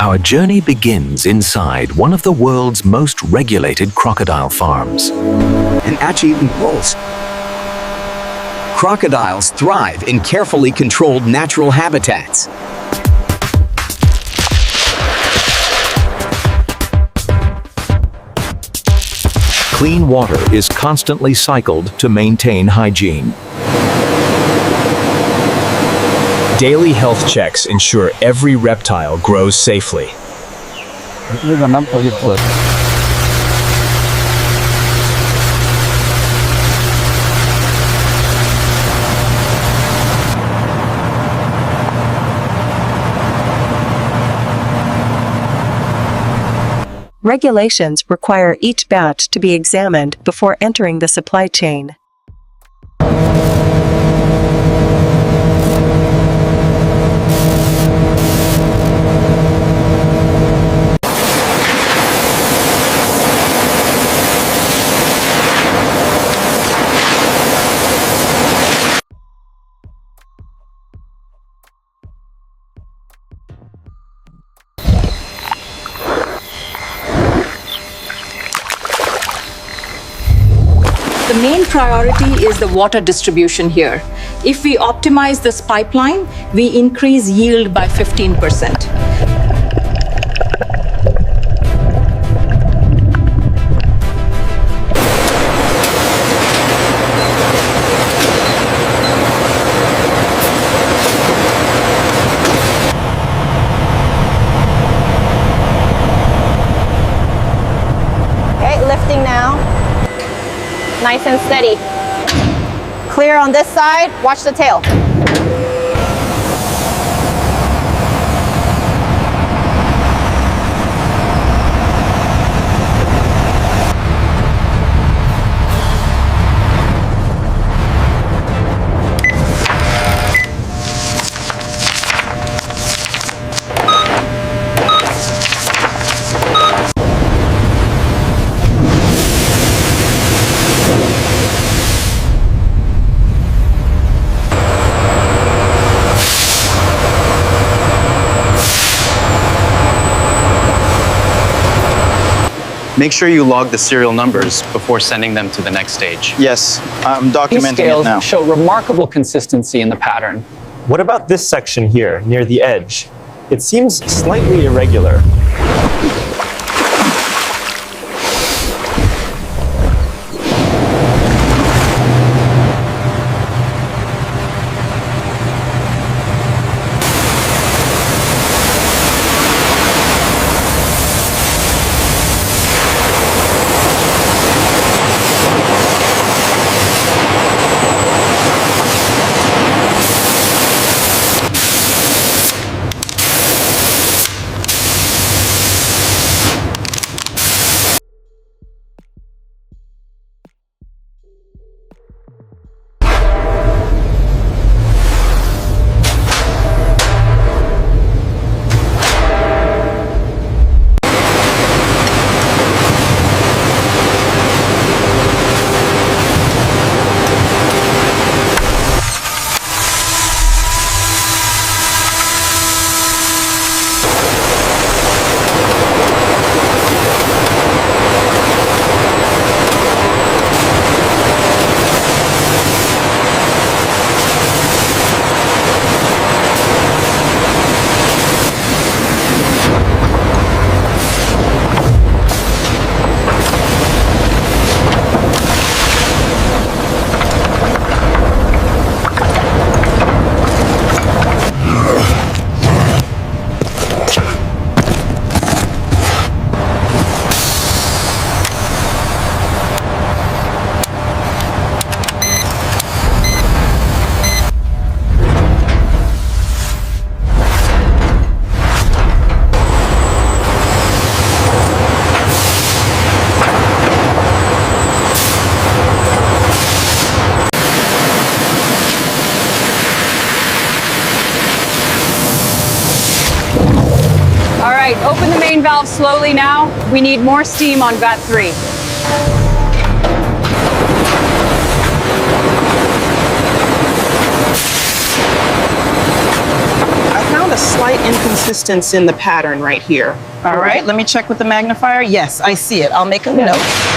Our journey begins inside one of the world's most regulated crocodile farms. An achieving pulse. Crocodiles thrive in carefully controlled natural habitats. Clean water is constantly cycled to maintain hygiene. Daily health checks ensure every reptile grows safely. Regulations require each batch to be examined before entering the supply chain. The main priority is the water distribution here. If we optimize this pipeline, we increase yield by 15%. Okay, lifting now. Nice and steady. Clear on this side, watch the tail. Make sure you log the serial numbers before sending them to the next stage. Yes, I'm These documenting it scales now. show remarkable consistency in the pattern. What about this section here, near the edge? It seems slightly irregular. Open the main valve slowly now. We need more steam on vat 3. I found a a slight inconsistency in the pattern right here. All right, let me check with the magnifier. Yes, I see it. I'll make a note.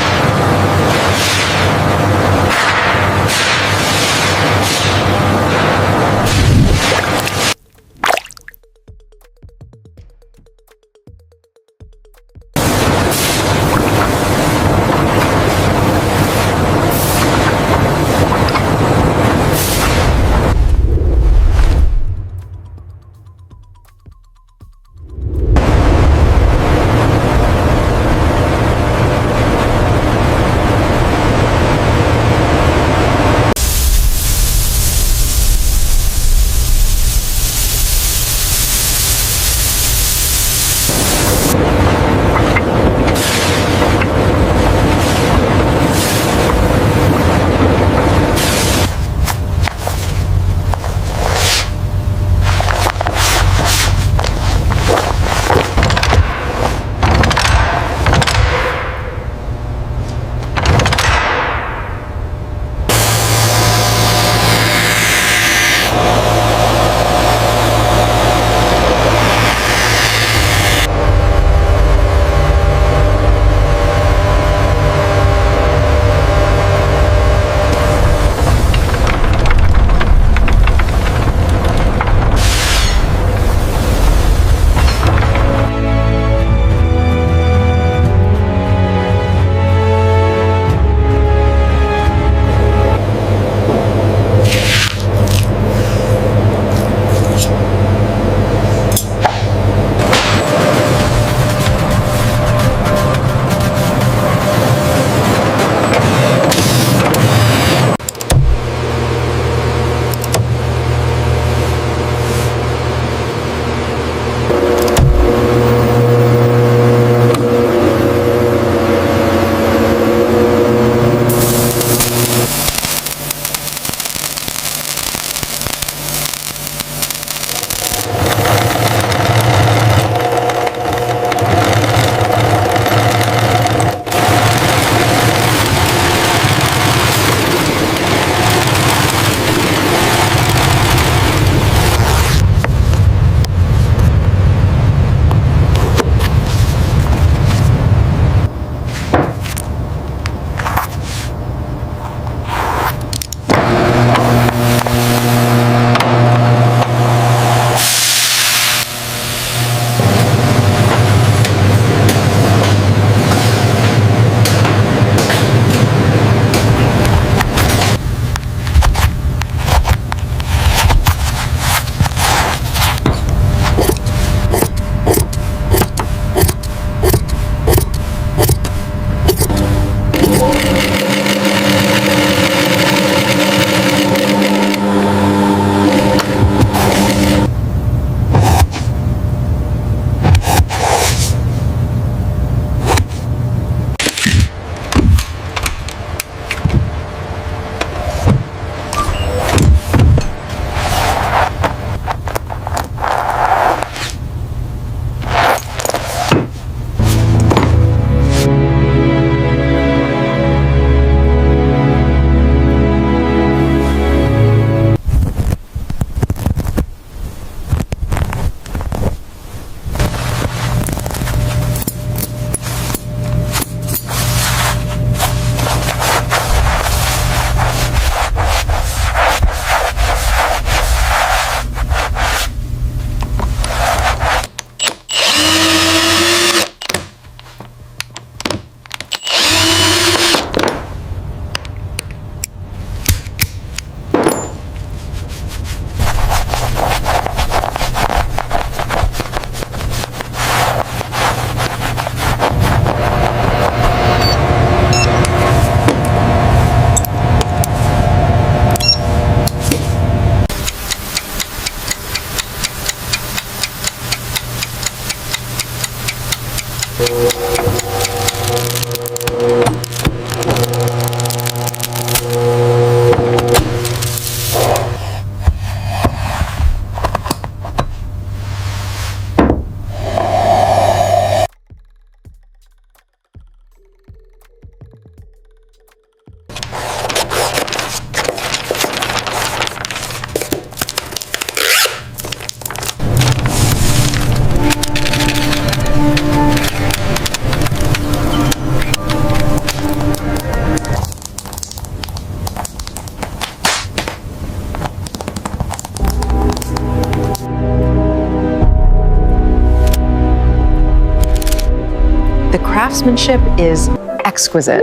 craftsmanship is exquisite.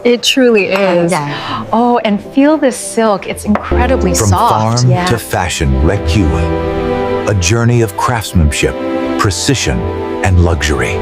It truly is. Oh, and feel this silk. It's incredibly From soft. farm to fashion, Recue. A journey of craftsmanship, precision, and luxury.